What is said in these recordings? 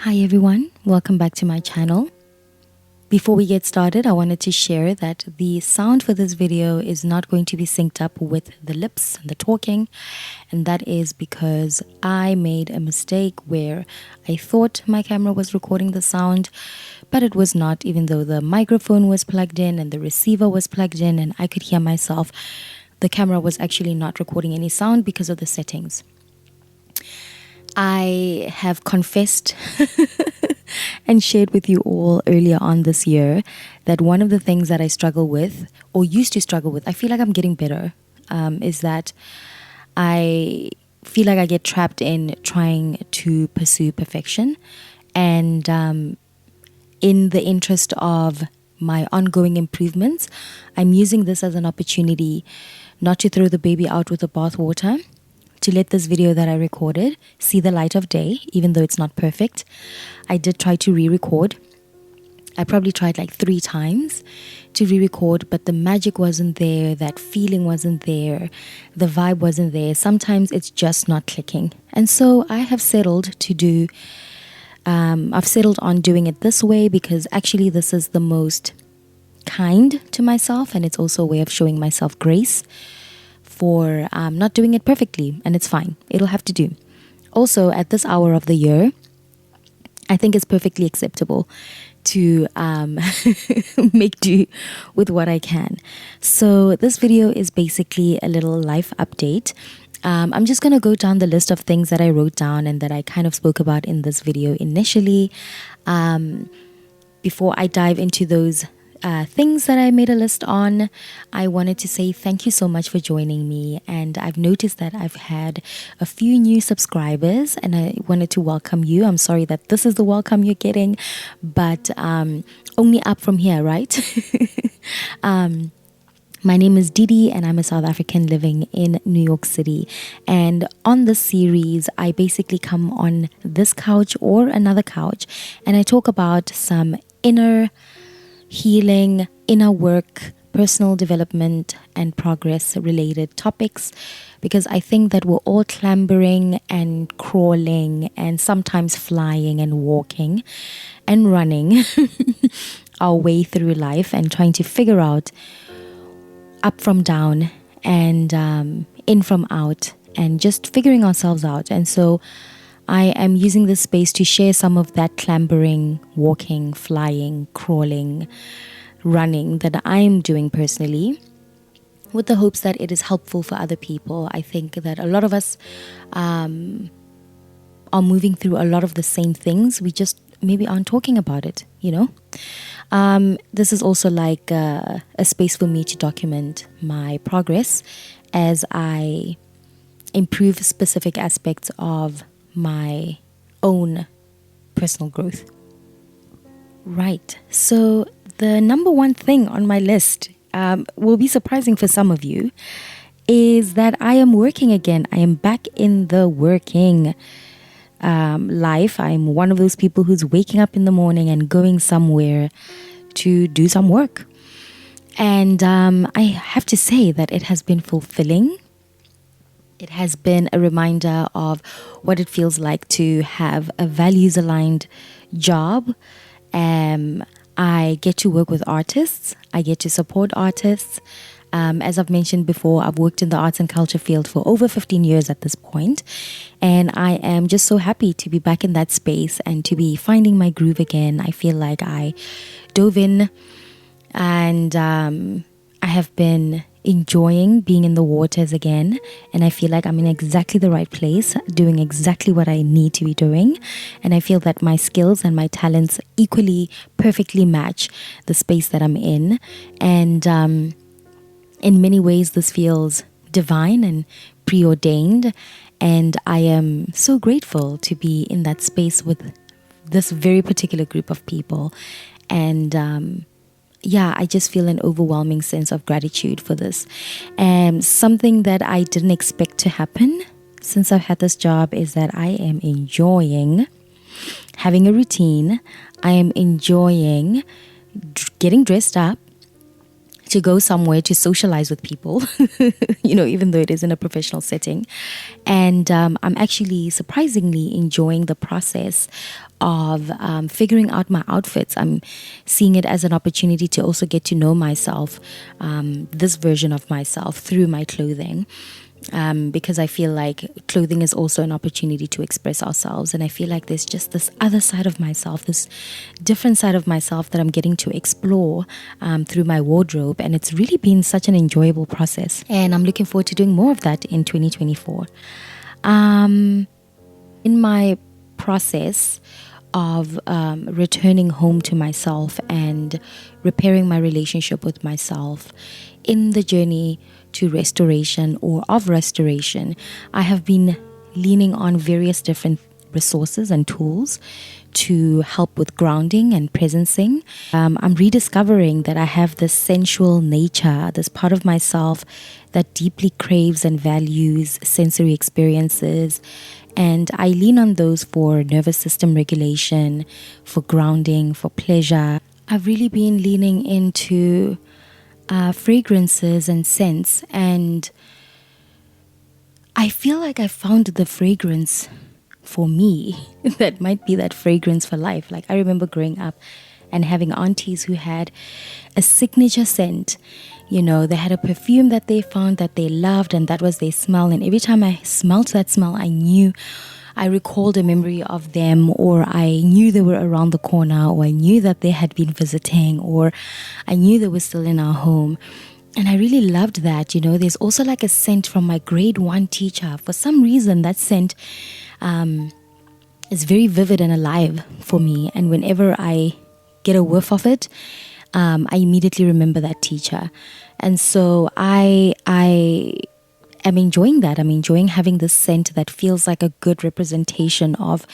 Hi everyone, welcome back to my channel. Before we get started, I wanted to share that the sound for this video is not going to be synced up with the lips and the talking, and that is because I made a mistake where I thought my camera was recording the sound, but it was not, even though the microphone was plugged in and the receiver was plugged in and I could hear myself. The camera was actually not recording any sound because of the settings. I have confessed and shared with you all earlier on this year that one of the things that I struggle with, or used to struggle with, I feel like I'm getting better, is that I feel like I get trapped in trying to pursue perfection. And in the interest of my ongoing improvements, I'm using this as an opportunity not to throw the baby out with the bathwater, to let this video that I recorded see the light of day, even though it's not perfect. I did try to re-record. I probably tried like 3 times to re-record, but the magic wasn't there, that feeling wasn't there, the vibe wasn't there. Sometimes it's just not clicking. And so I have settled to do, I've settled on doing it this way because actually this is the most kind to myself, and it's also a way of showing myself grace for not doing it perfectly, and it's fine. It'll have to do. Also, at this hour of the year, I think it's perfectly acceptable to make do with what I can. So this video is basically a little life update. I'm just going to go down the list of things that I wrote down and that I kind of spoke about in this video initially. Before I dive into those things that I made a list on, I wanted to say thank you so much for joining me, and I've noticed that I've had a few new subscribers and I wanted to welcome you. I'm sorry that this is the welcome you're getting, but only up from here, right? My name is Didi and I'm a South African living in New York City, and on this series I basically come on this couch or another couch and I talk about some inner healing, inner work, personal development and progress related topics, because I think that we're all clambering and crawling and sometimes flying and walking and running our way through life and trying to figure out up from down and in from out and just figuring ourselves out. And so I am using this space to share some of that clambering, walking, flying, crawling, running that I'm doing personally, with the hopes that it is helpful for other people. I think that a lot of us are moving through a lot of the same things. We just maybe aren't talking about it, you know? This is also like a space for me to document my progress as I improve specific aspects of my own personal growth. Right, so the number one thing on my list will be surprising for some of you, is that I am working again. I am back in the working life. I'm one of those people who's waking up in the morning and going somewhere to do some work. And I have to say that it has been fulfilling. It has been a reminder of what it feels like to have a values-aligned job. I get to work with artists. I get to support artists. As I've mentioned before, I've worked in the arts and culture field for over 15 years at this point. And I am just so happy to be back in that space and to be finding my groove again. I feel like I dove in and I have been enjoying being in the waters again, and I feel like I'm in exactly the right place, doing exactly what I need to be doing, and I feel that my skills and my talents equally perfectly match the space that I'm in. And in many ways this feels divine and preordained, and I am so grateful to be in that space with this very particular group of people. And yeah, I just feel an overwhelming sense of gratitude for this. And something that I didn't expect to happen since I've had this job is that I am enjoying having a routine. I am enjoying getting dressed up, to go somewhere to socialize with people, even though it is in a professional setting. And I'm actually surprisingly enjoying the process of figuring out my outfits. I'm seeing it as an opportunity to also get to know myself, this version of myself, through my clothing. Because I feel like clothing is also an opportunity to express ourselves. And I feel like there's just this other side of myself, this different side of myself that I'm getting to explore through my wardrobe. And it's really been such an enjoyable process. And I'm looking forward to doing more of that in 2024. In my process of returning home to myself and repairing my relationship with myself, in the journey to restoration or of restoration, I have been leaning on various different resources and tools to help with grounding and presencing. I'm rediscovering that I have this sensual nature, this part of myself that deeply craves and values sensory experiences. And I lean on those for nervous system regulation, for grounding, for pleasure. I've really been leaning into fragrances and scents, and I feel like I found the fragrance for me that might be that fragrance for life. Like, I remember growing up and having aunties who had a signature scent. They had a perfume that they found that they loved, and that was their smell. And every time I smelled that smell, I recalled a memory of them, or I knew they were around the corner, or I knew that they had been visiting, or I knew they were still in our home. And I really loved that. There's also like a scent from my grade 1 teacher. For some reason, that scent is very vivid and alive for me. And whenever I get a whiff of it, I immediately remember that teacher. And so I am enjoying that. I'm enjoying having this scent that feels like a good representation of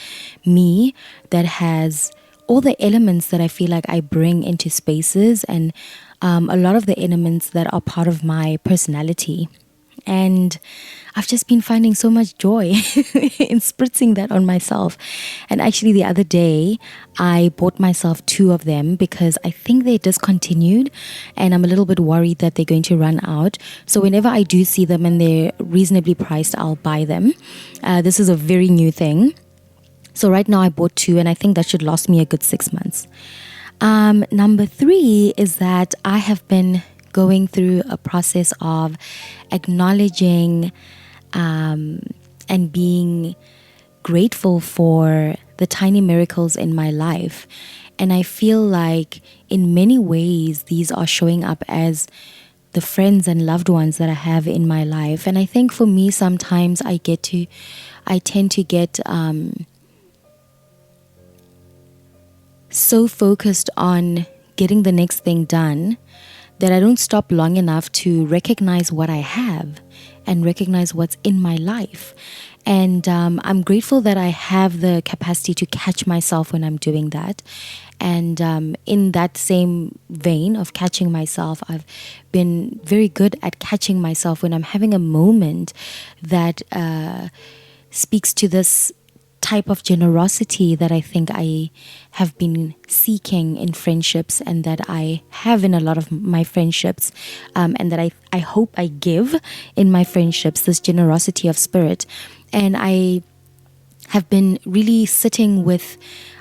me, that has all the elements that I feel like I bring into spaces, and a lot of the elements that are part of my personality. And I've just been finding so much joy in spritzing that on myself. And actually, the other day, I bought myself 2 of them because I think they discontinued, and I'm a little bit worried that they're going to run out. So whenever I do see them and they're reasonably priced, I'll buy them. This is a very new thing. So right now I bought 2, and I think that should last me a good 6 months. Number 3 is that I have been going through a process of acknowledging and being grateful for the tiny miracles in my life. And I feel like in many ways, these are showing up as the friends and loved ones that I have in my life. And I think for me, sometimes I tend to get so focused on getting the next thing done that I don't stop long enough to recognize what I have and recognize what's in my life. And I'm grateful that I have the capacity to catch myself when I'm doing that. And in that same vein of catching myself, I've been very good at catching myself when I'm having a moment that speaks to this type of generosity that I think I have been seeking in friendships, and that I have in a lot of my friendships, and that I hope I give in my friendships, this generosity of spirit. And I have been really sitting with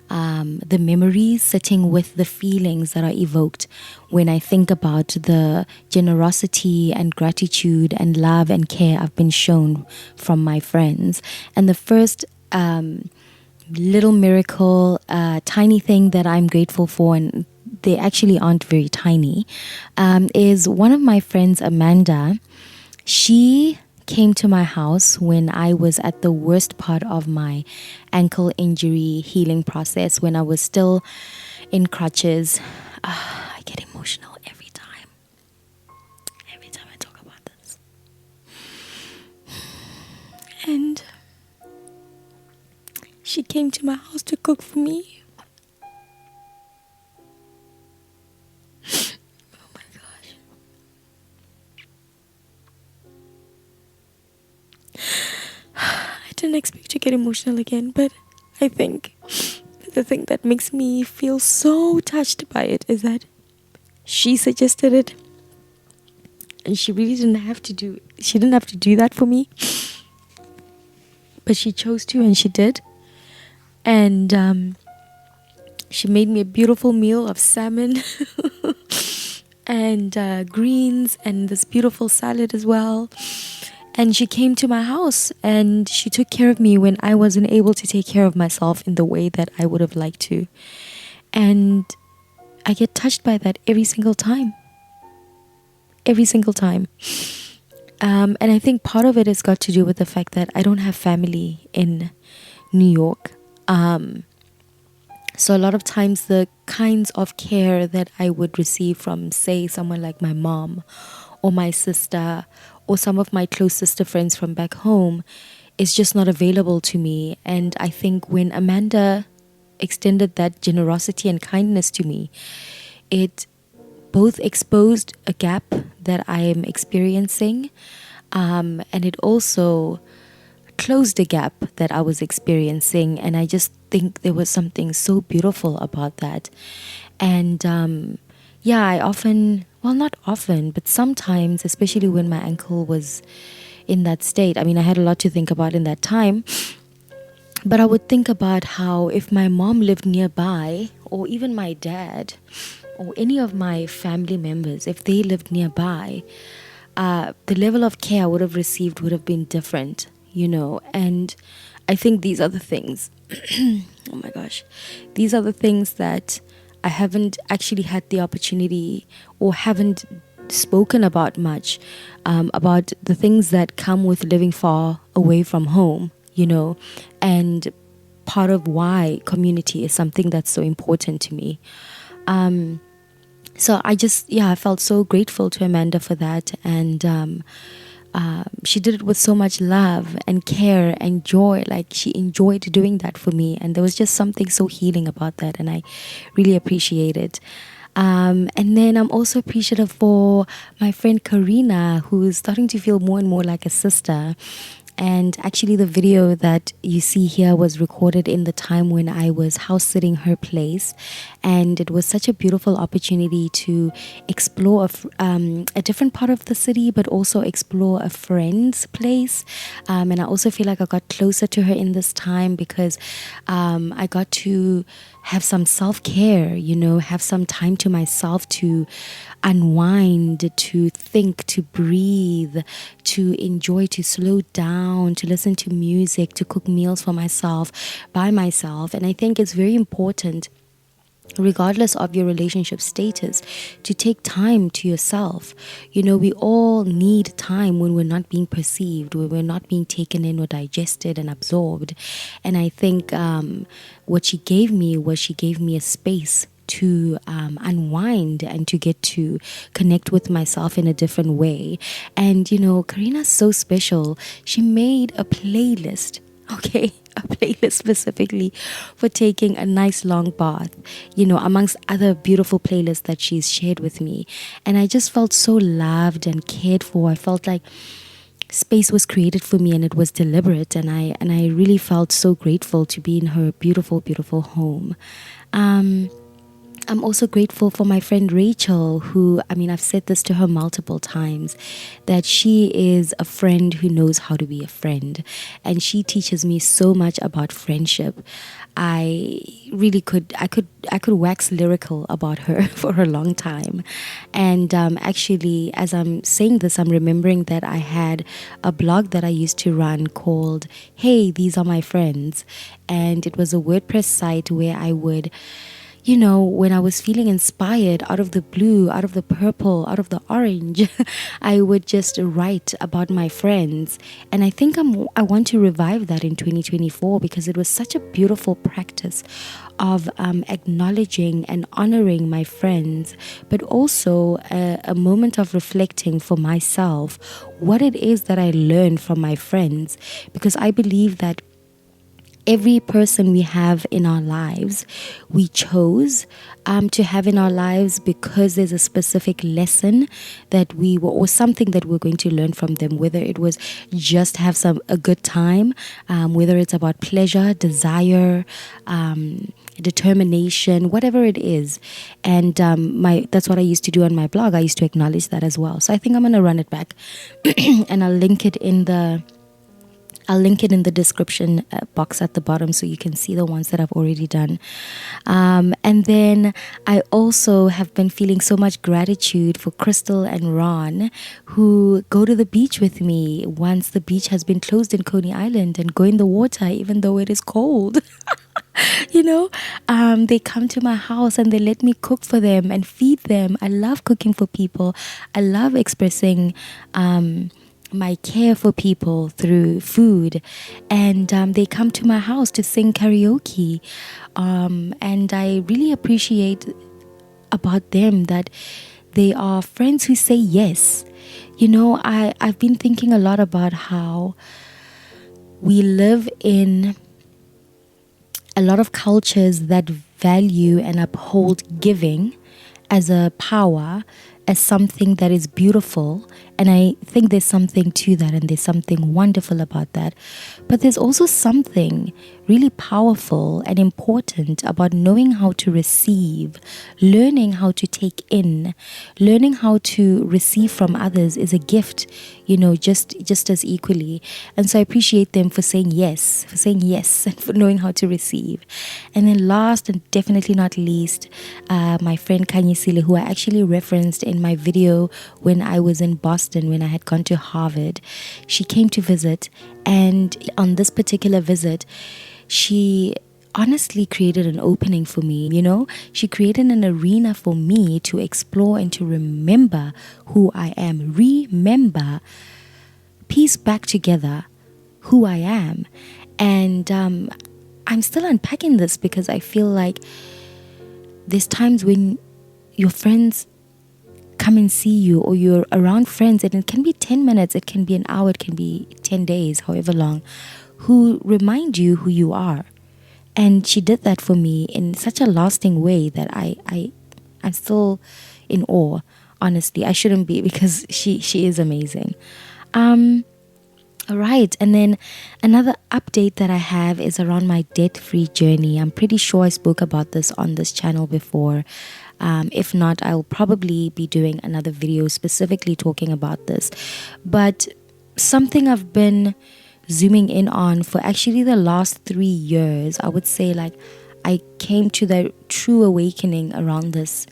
the memories, sitting with the feelings that are evoked when I think about the generosity and gratitude and love and care I've been shown from my friends. And the first little miracle, tiny thing that I'm grateful for, and they actually aren't very tiny, is one of my friends, Amanda. She came to my house when I was at the worst part of my ankle injury healing process, when I was still in crutches. I get emotional every time I talk about this. And she came to my house to cook for me. Oh my gosh. I didn't expect to get emotional again, but I think the thing that makes me feel so touched by it is that she suggested it. And she really didn't have to do that for me, but she chose to, and she did. And she made me a beautiful meal of salmon and greens and this beautiful salad as well. And she came to my house and she took care of me when I wasn't able to take care of myself in the way that I would have liked to. And I get touched by that every single time. Every single time. And I think part of it has got to do with the fact that I don't have family in New York. So a lot of times the kinds of care that I would receive from, say, someone like my mom or my sister or some of my close sister friends from back home is just not available to me. And I think when Amanda extended that generosity and kindness to me, it both exposed a gap that I am experiencing, and it also closed a gap that I was experiencing. And I just think there was something so beautiful about that. And I often, well, not often, but sometimes, especially when my ankle was in that state, I mean, I had a lot to think about in that time. But I would think about how if my mom lived nearby, or even my dad, or any of my family members, if they lived nearby, the level of care I would have received would have been different, you know. And I think these are the things, oh my gosh, these are the things that I haven't actually had the opportunity or haven't spoken about much, about the things that come with living far away from home, you know, and part of why community is something that's so important to me. So I felt so grateful to Amanda for that. And she did it with so much love and care and joy. Like, she enjoyed doing that for me. And there was just something so healing about that. And I really appreciate it. And then I'm also appreciative for my friend Karina, who is starting to feel more and more like a sister. And actually, the video that you see here was recorded in the time when I was house sitting her place. And it was such a beautiful opportunity to explore a different part of the city, but also explore a friend's place. And I also feel like I got closer to her in this time because I got to have some self-care, you know, have some time to myself to unwind, to think, to breathe, to enjoy, to slow down, to listen to music, to cook meals for myself, by myself. And I think it's very important, regardless of your relationship status, to take time to yourself. You know, we all need time when we're not being perceived, when we're not being taken in or digested and absorbed. And I think what she gave me was she gave me a space to unwind and to get to connect with myself in a different way. And, you know, Karina's so special. She made a playlist, okay? A playlist specifically for taking a nice long bath, you know, amongst other beautiful playlists that she's shared with me. And I just felt so loved and cared for. I felt like space was created for me and it was deliberate. And I really felt so grateful to be in her beautiful, beautiful home. I'm also grateful for my friend Rachel, who, I mean, I've said this to her multiple times, that she is a friend who knows how to be a friend. And she teaches me so much about friendship. I could wax lyrical about her for a long time. And actually, as I'm saying this, I'm remembering that I had a blog that I used to run called Hey, These Are My Friends. And it was a WordPress site where I would, you know, when I was feeling inspired out of the blue, out of the purple, out of the orange, I would just write about my friends. And I think I want to revive that in 2024 because it was such a beautiful practice of acknowledging and honoring my friends, but also a moment of reflecting for myself what it is that I learned from my friends. Because I believe that every person we have in our lives, we chose to have in our lives because there's a specific lesson that we were, or something that we're going to learn from them, whether it was just have a good time, whether it's about pleasure, desire, determination, whatever it is. And that's what I used to do on my blog. I used to acknowledge that as well. So I think I'm going to run it back and I'll link it in the description box at the bottom so you can see the ones that I've already done. And then I also have been feeling so much gratitude for Crystal and Ron, who go to the beach with me once the beach has been closed in Coney Island, and go in the water even though it is cold. They come to my house and they let me cook for them and feed them. I love cooking for people. I love expressing my care for people through food, and they come to my house to sing karaoke, and I really appreciate about them that they are friends who say yes. I've been thinking a lot about how we live in a lot of cultures that value and uphold giving as a power, as something that is beautiful. And I think there's something to that, and there's something wonderful about that. But there's also something really powerful and important about knowing how to receive, learning how to take in, learning how to receive from others is a gift, just as equally. And so I appreciate them for saying yes, and for knowing how to receive. And then last and definitely not least, my friend Kanyisile, who I actually referenced in my video when I was in Boston, when I had gone to Harvard. She came to visit, and on this particular visit, she honestly created an opening for me. She created an arena for me to explore and to remember who I am. Remember, piece back together who I am. And I'm still unpacking this, because I feel like there's times when your friends come and see you, or you're around friends, and it can be 10 minutes, it can be an hour, it can be 10 days, however long, who remind you who you are. And she did that for me in such a lasting way that I'm still in awe. Honestly, I shouldn't be, because she is amazing. All right, and then another update that I have is around my debt-free journey. I'm pretty sure I spoke about this on this channel before. If not, I'll probably be doing another video specifically talking about this. But something I've been zooming in on for actually the last 3 years, I would say, like, I came to the true awakening around this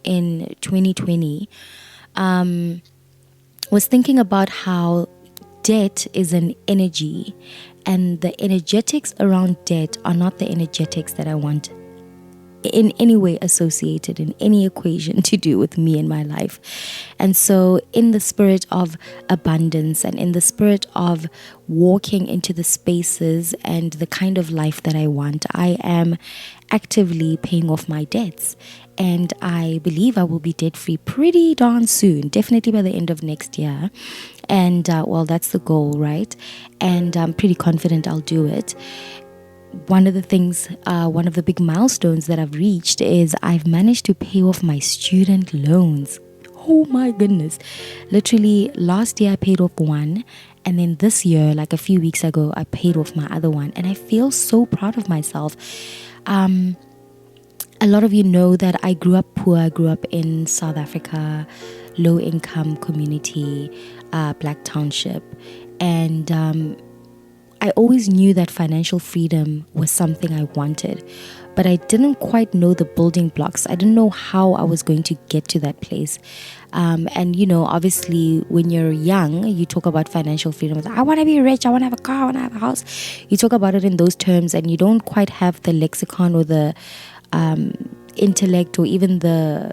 in 2020, was thinking about how debt is an energy, and the energetics around debt are not the energetics that I want in any way associated in any equation to do with me and my life. And so, in the spirit of abundance and in the spirit of walking into the spaces and the kind of life that I want, I am actively paying off my debts. And I believe I will be debt free pretty darn soon, definitely by the end of next year. And well, that's the goal, right? And I'm pretty confident I'll do it. One of the things, one of the big milestones that I've reached is I've managed to pay off my student loans. Oh my goodness. Literally last year I paid off one, and then this year, like a few weeks ago, I paid off my other one, and I feel so proud of myself. A lot of you know that I grew up poor. I grew up in South Africa, low income community, Black Township, and I always knew that financial freedom was something I wanted, but I didn't quite know the building blocks. I didn't know how I was going to get to that place. And obviously when you're young, you talk about financial freedom. I want to be rich. I want to have a car. I want to have a house. You talk about it in those terms, and you don't quite have the lexicon or the intellect, or even the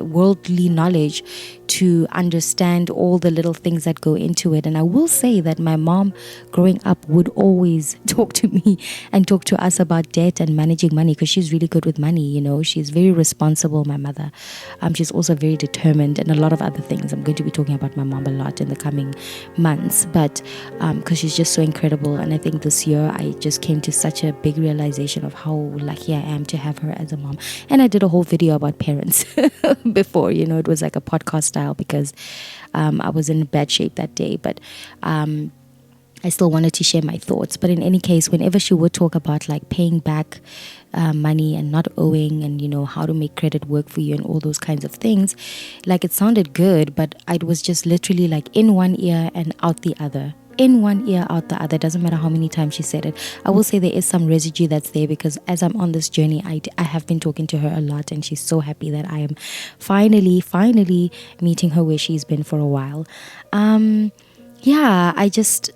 worldly knowledge to understand all the little things that go into it. And I will say that my mom growing up would always talk to me and talk to us about debt and managing money, because she's really good with money. She's very responsible, my mother. She's also very determined, and a lot of other things. I'm going to be talking about my mom a lot in the coming months, but because she's just so incredible. And I think this year I just came to such a big realization of how lucky I am to have her as a mom. And I did a whole video about parents before. It was like a podcast style, because I was in bad shape that day, but I still wanted to share my thoughts. But in any case, whenever she would talk about like paying back money and not owing, and how to make credit work for you and all those kinds of things, like it sounded good, but it was just literally like in one ear and out the other. In one ear, out the other. Doesn't matter how many times she said it. I will say there is some residue that's there, because as I'm on this journey, I have been talking to her a lot, and she's so happy that I am finally meeting her where she's been for a while. Yeah, I just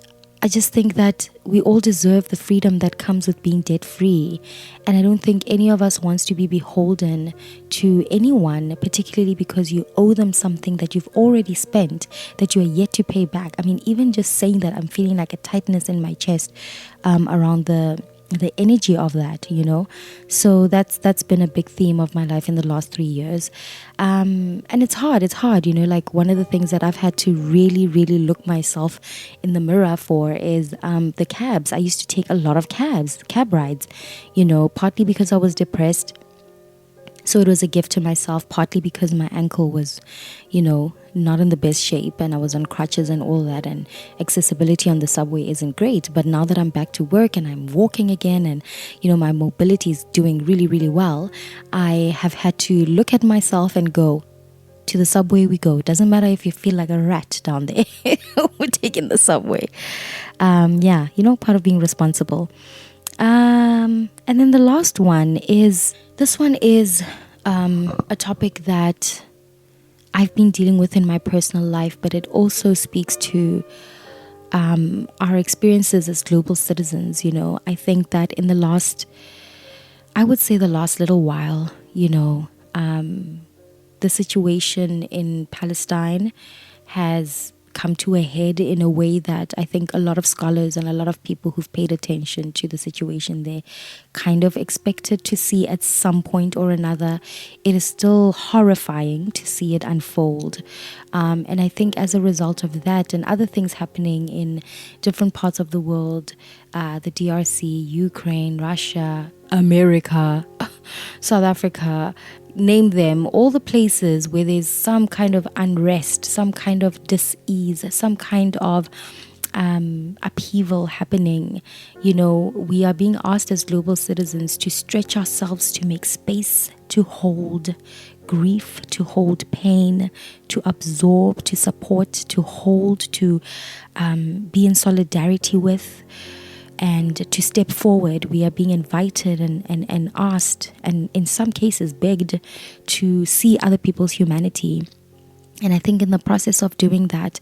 think that we all deserve the freedom that comes with being debt free. And I don't think any of us wants to be beholden to anyone, particularly because you owe them something that you've already spent, that you are yet to pay back. I mean, even just saying that, I'm feeling like a tightness in my chest around the energy of that, so that's been a big theme of my life in the last 3 years, and it's hard, like one of the things that I've had to really look myself in the mirror for is the cabs. I used to take a lot of cab rides, partly because I was depressed, so it was a gift to myself, partly because my ankle was not in the best shape, and I was on crutches and all that, and accessibility on the subway isn't great. But now that I'm back to work and I'm walking again, and my mobility is doing really well, I have had to look at myself and go, to the subway we go. It doesn't matter if you feel like a rat down there. We're taking the subway. Part of being responsible. And then the last one is, this one is a topic that I've been dealing with in my personal life, but it also speaks to our experiences as global citizens. I think that in the last little while, the situation in Palestine has come to a head in a way that I think a lot of scholars and a lot of people who've paid attention to the situation there kind of expected to see at some point or another. It is still horrifying to see it unfold. And I think as a result of that and other things happening in different parts of the world, the DRC, Ukraine, Russia, America, South Africa, name them, all the places where there's some kind of unrest, some kind of dis-ease, some kind of upheaval happening. We are being asked as global citizens to stretch ourselves, to make space, to hold grief, to hold pain, to absorb, to support, to hold, to be in solidarity with, and to step forward. We are being invited and asked, and in some cases begged, to see other people's humanity. And I think in the process of doing that,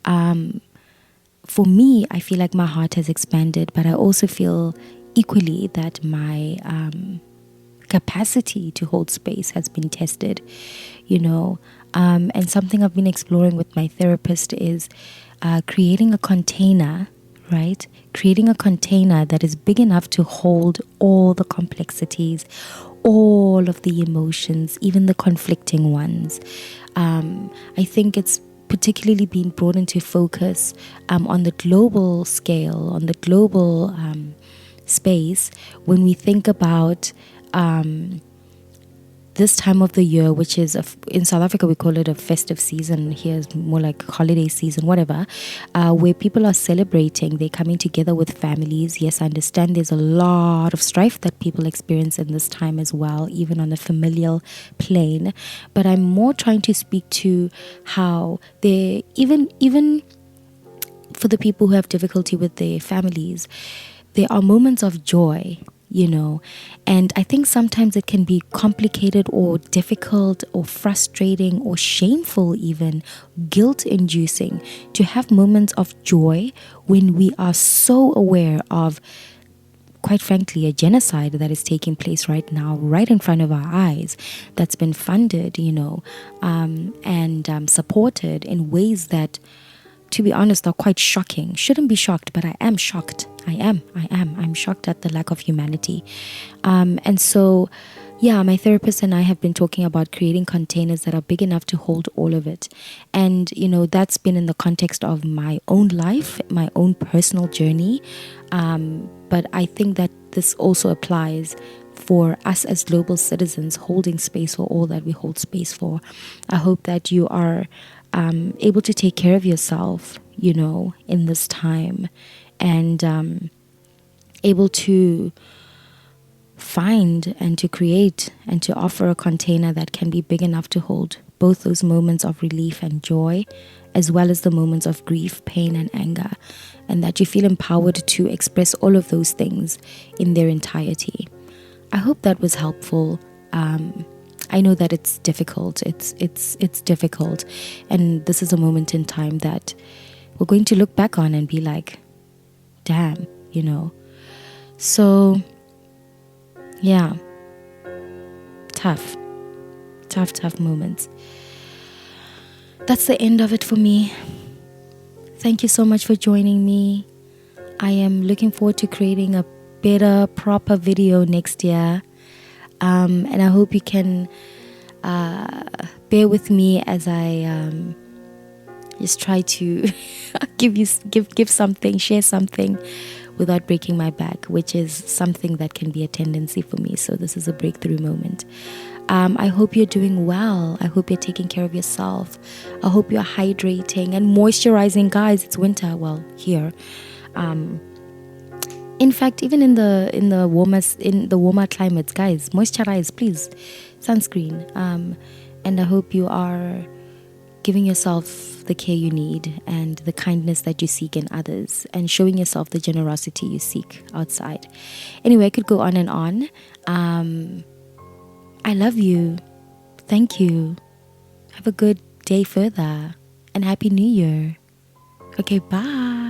for me, I feel like my heart has expanded, but I also feel equally that my capacity to hold space has been tested, and something I've been exploring with my therapist is creating a container, right? Creating a container that is big enough to hold all the complexities, all of the emotions, even the conflicting ones. I think it's particularly been brought into focus on the global scale, on the global space, when we think about this time of the year, which is in South Africa we call it a festive season. Here is more like holiday season, whatever, where people are celebrating, they're coming together with families. Yes, I understand there's a lot of strife that people experience in this time as well, even on a familial plane, but I'm more trying to speak to how they even for the people who have difficulty with their families, there are moments of joy, and I think sometimes it can be complicated or difficult or frustrating or shameful, even guilt-inducing, to have moments of joy when we are so aware of quite frankly, a genocide that is taking place right now, right in front of our eyes, that's been funded, and supported in ways that, to be honest, are quite shocking. Shouldn't be shocked, but I am shocked. I'm shocked at the lack of humanity. And so, yeah, my therapist and I have been talking about creating containers that are big enough to hold all of it. And, that's been in the context of my own life, my own personal journey. But I think that this also applies for us as global citizens holding space for all that we hold space for. I hope that you are able to take care of yourself, in this time, and able to find and to create and to offer a container that can be big enough to hold both those moments of relief and joy, as well as the moments of grief, pain, and anger, and that you feel empowered to express all of those things in their entirety. I hope that was helpful. I know that it's difficult. It's difficult, and this is a moment in time that we're going to look back on and be like, damn, So, yeah, tough moments. That's the end of it for me. Thank you so much for joining me. I am looking forward to creating a better, proper video next year. And I hope you can bear with me as I just try to give something, share something without breaking my back, which is something that can be a tendency for me. So this is a breakthrough moment. I hope you're doing well. I hope you're taking care of yourself. I hope you're hydrating and moisturizing, guys. It's winter, well, here. In fact, even in the warmer climates, guys, moisturize, please. Sunscreen. And I hope you are giving yourself the care you need and the kindness that you seek in others, and showing yourself the generosity you seek outside. Anyway, I could go on and on. I love you. Thank you. Have a good day further, and Happy New Year. Okay, bye.